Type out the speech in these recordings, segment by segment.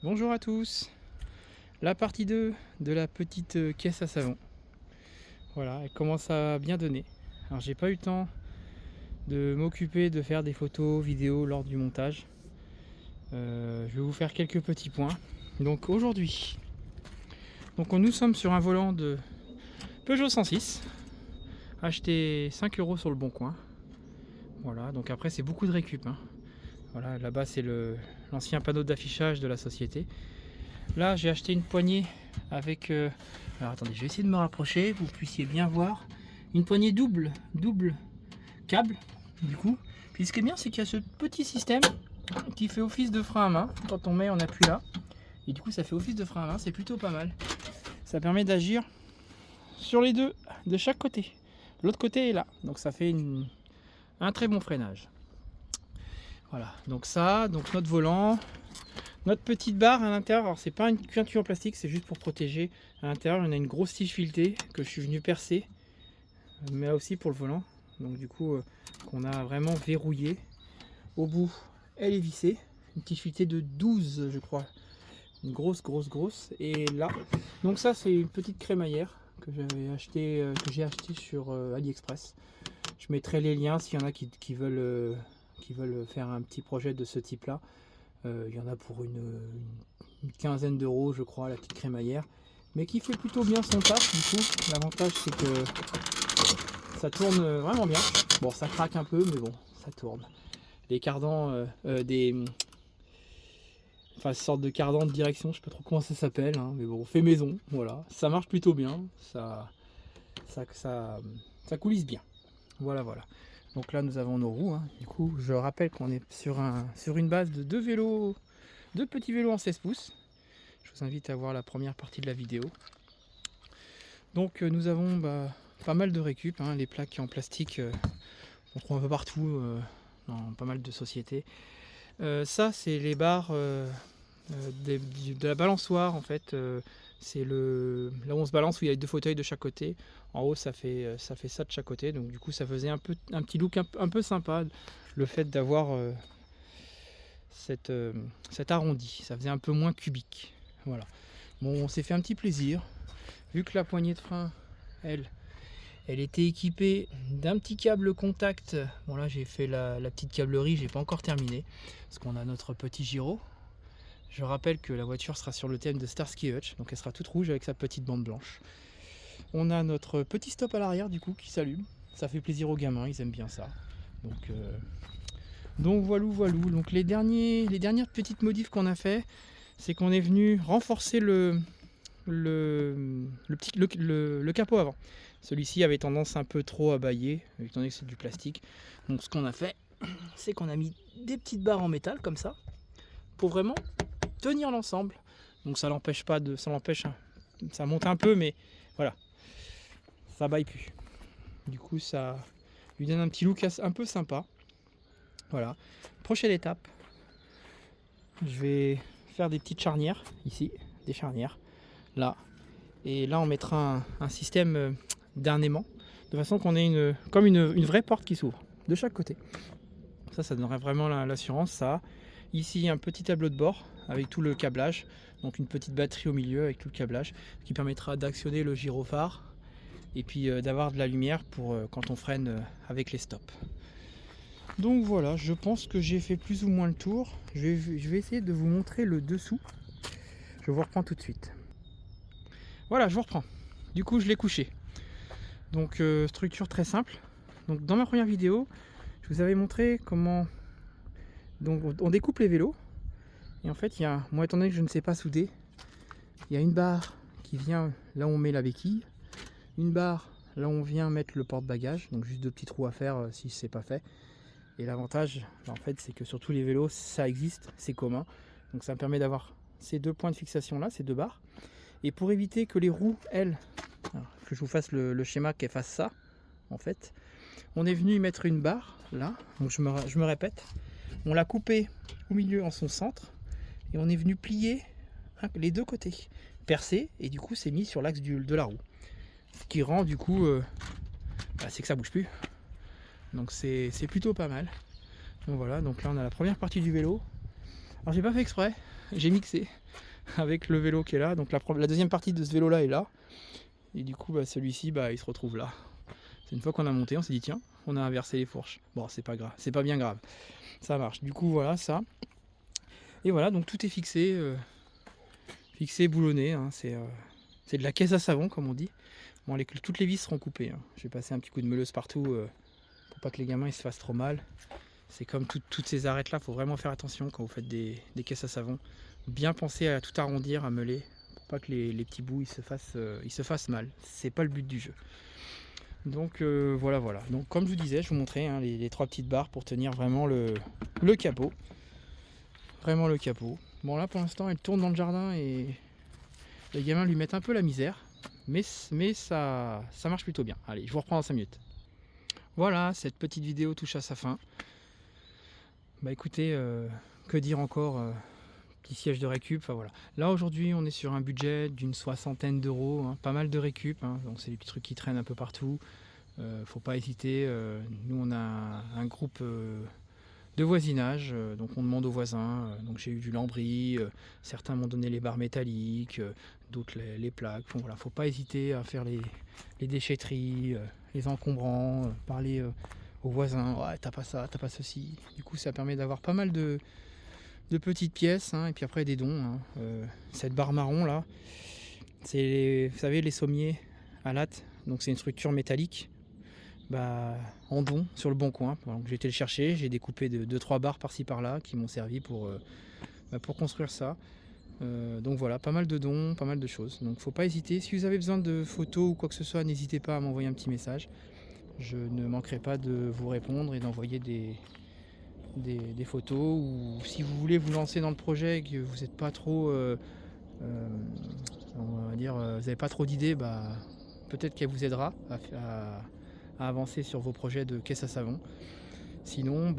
Bonjour à tous, la partie 2 de la petite caisse à savon. Voilà, elle commence à bien donner. Alors j'ai pas eu le temps de m'occuper de faire des photos, vidéos lors du montage. Je vais vous faire quelques petits points. Donc aujourd'hui, nous sommes sur un volant de Peugeot 106, acheté 5 € sur le bon coin. Voilà, donc après c'est beaucoup de récup. Voilà, là-bas c'est l'ancien panneau d'affichage de la société. Là j'ai acheté une poignée avec alors attendez, je vais essayer de me rapprocher, vous puissiez bien voir une poignée double câble du coup. Puis ce qui est bien, c'est qu'il y a ce petit système qui fait office de frein à main. Quand on met, on appuie là et du coup ça fait office de frein à main, c'est plutôt pas mal. Ça permet d'agir sur les deux de chaque côté. L'autre côté est là, donc ça fait un très bon freinage. Voilà, donc notre volant, notre petite barre à l'intérieur. Alors c'est pas une peinture en plastique, c'est juste pour protéger. À l'intérieur on a une grosse tige filetée que je suis venu percer, mais aussi pour le volant. Donc du coup qu'on a vraiment verrouillé. Au bout elle est vissée, une tige filetée de 12 je crois, une grosse. Et là, donc ça c'est une petite crémaillère que j'ai acheté sur AliExpress. Je mettrai les liens s'il y en a qui veulent faire un petit projet de ce type là. Il y en a pour une quinzaine d'euros je crois, la petite crémaillère, mais qui fait plutôt bien son taf. Du coup l'avantage c'est que ça tourne vraiment bien. Bon, ça craque un peu mais bon, ça tourne. Les cardans enfin sorte de cardan de direction, je sais pas trop comment ça s'appelle, mais bon, fait maison, voilà, ça marche plutôt bien, ça coulisse bien. Voilà. Donc là nous avons nos roues. Du coup je rappelle qu'on est sur une base de deux petits vélos en 16 pouces. Je vous invite à voir la première partie de la vidéo. Donc nous avons pas mal de récup, les plaques en plastique on trouve un peu partout dans pas mal de sociétés. Ça c'est les barres de la balançoire en fait. C'est là où on se balance, où il y a deux fauteuils de chaque côté. En haut ça fait ça de chaque côté, donc du coup ça faisait un petit look un peu sympa, le fait d'avoir cet arrondi, ça faisait un peu moins cubique. Voilà, bon, on s'est fait un petit plaisir, vu que la poignée de frein elle était équipée d'un petit câble contact. Bon là j'ai fait la petite câblerie, j'ai pas encore terminé parce qu'on a notre petit gyro. Je rappelle que la voiture sera sur le thème de Starsky Hutch, donc elle sera toute rouge avec sa petite bande blanche. On a notre petit stop à l'arrière du coup qui s'allume, ça fait plaisir aux gamins, ils aiment bien ça. Donc voilà. Donc les dernières petites modifs qu'on a fait, c'est qu'on est venu renforcer le capot avant. Celui-ci avait tendance un peu trop à bâiller, étant donné que c'est du plastique. Donc ce qu'on a fait, c'est qu'on a mis des petites barres en métal comme ça, pour vraiment tenir l'ensemble. Donc ça l'empêche, ça monte un peu, mais voilà, ça baille plus. Du coup ça lui donne un petit look un peu sympa. Voilà, prochaine étape, je vais faire des petites charnières ici, des charnières là, et là on mettra un système d'harnaiement de façon qu'on ait comme une vraie porte qui s'ouvre de chaque côté. Ça donnerait vraiment l'assurance. Ça, ici un petit tableau de bord avec tout le câblage, donc une petite batterie au milieu avec tout le câblage qui permettra d'actionner le gyrophare et puis d'avoir de la lumière pour quand on freine avec les stops. Donc voilà, je pense que j'ai fait plus ou moins le tour. Je vais essayer de vous montrer le dessous. Je vous reprends tout de suite. Voilà, je vous reprends. Du coup je l'ai couché. Donc structure très simple. Donc dans ma première vidéo je vous avais montré comment on découpe les vélos. Et en fait, moi étant donné que je ne sais pas souder, il y a une barre qui vient là où on met la béquille, une barre là où on vient mettre le porte-bagages, donc juste deux petits trous à faire si c'est pas fait. Et l'avantage, en fait, c'est que sur tous les vélos, ça existe, c'est commun. Donc ça me permet d'avoir ces deux points de fixation là, ces deux barres. Et pour éviter que les roues, elles, que je vous fasse le schéma qu'elles fassent ça, en fait, on est venu y mettre une barre là, donc je me répète, on l'a coupé au milieu en son centre et on est venu plier les deux côtés, percer, et du coup c'est mis sur l'axe de la roue. Ce qui rend du coup, c'est que ça bouge plus. Donc c'est plutôt pas mal. Donc voilà, donc là on a la première partie du vélo. Alors j'ai pas fait exprès, j'ai mixé avec le vélo qui est là. Donc la deuxième partie de ce vélo là est là. Et du coup celui-ci il se retrouve là. C'est une fois qu'on a monté, on s'est dit tiens, on a inversé les fourches. Bon, c'est pas grave, c'est pas bien grave. Ça marche. Du coup voilà ça. Et voilà, donc tout est fixé, boulonné, hein. C'est de la caisse à savon comme on dit. Bon, toutes les vis seront coupées, hein. Je vais passer un petit coup de meuleuse partout pour pas que les gamins ils se fassent trop mal. C'est comme toutes ces arêtes là, faut vraiment faire attention quand vous faites des caisses à savon. Bien penser à tout arrondir, à meuler, pour pas que les petits bouts ils se fassent mal. C'est pas le but du jeu. Donc voilà. Donc comme je vous disais, je vous montrais hein, les 3 petites barres pour tenir vraiment le capot. Vraiment le capot. Bon là pour l'instant elle tourne dans le jardin et les gamins lui mettent un peu la misère. Mais ça marche plutôt bien. Allez, je vous reprends dans 5 minutes. Voilà, cette petite vidéo touche à sa fin. Bah écoutez, que dire encore, petit siège de récup, enfin voilà. Là aujourd'hui on est sur un budget d'une 60aine d'euros, hein, pas mal de récup, hein, donc c'est des petits trucs qui traînent un peu partout. Faut pas hésiter, nous on a un groupe de voisinage, donc on demande aux voisins, donc j'ai eu du lambris, certains m'ont donné les barres métalliques, d'autres les plaques, bon, voilà, faut pas hésiter à faire les déchetteries, les encombrants, parler aux voisins, ouais t'as pas ça, t'as pas ceci, du coup ça permet d'avoir pas mal de petites pièces, hein, et puis après des dons, hein. Cette barre marron là, c'est vous savez les sommiers à latte, donc c'est une structure métallique. En don sur le bon coin. Donc j'ai été le chercher, j'ai découpé 2-3 barres par-ci par-là qui m'ont servi pour construire ça. Donc voilà, pas mal de dons, pas mal de choses. Donc faut pas hésiter. Si vous avez besoin de photos ou quoi que ce soit, n'hésitez pas à m'envoyer un petit message. Je ne manquerai pas de vous répondre et d'envoyer des photos. Ou si vous voulez vous lancer dans le projet et que vous n'êtes pas trop, on va dire, vous n'avez pas trop d'idées, peut-être qu'elle vous aidera à avancer sur vos projets de caisse à savon. Sinon,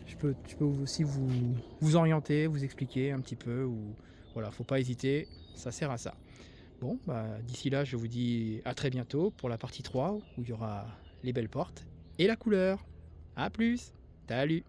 je peux aussi vous orienter, vous expliquer un petit peu. Voilà, faut pas hésiter, ça sert à ça. Bon, d'ici là, je vous dis à très bientôt pour la partie 3 où il y aura les belles portes et la couleur. A plus, salut!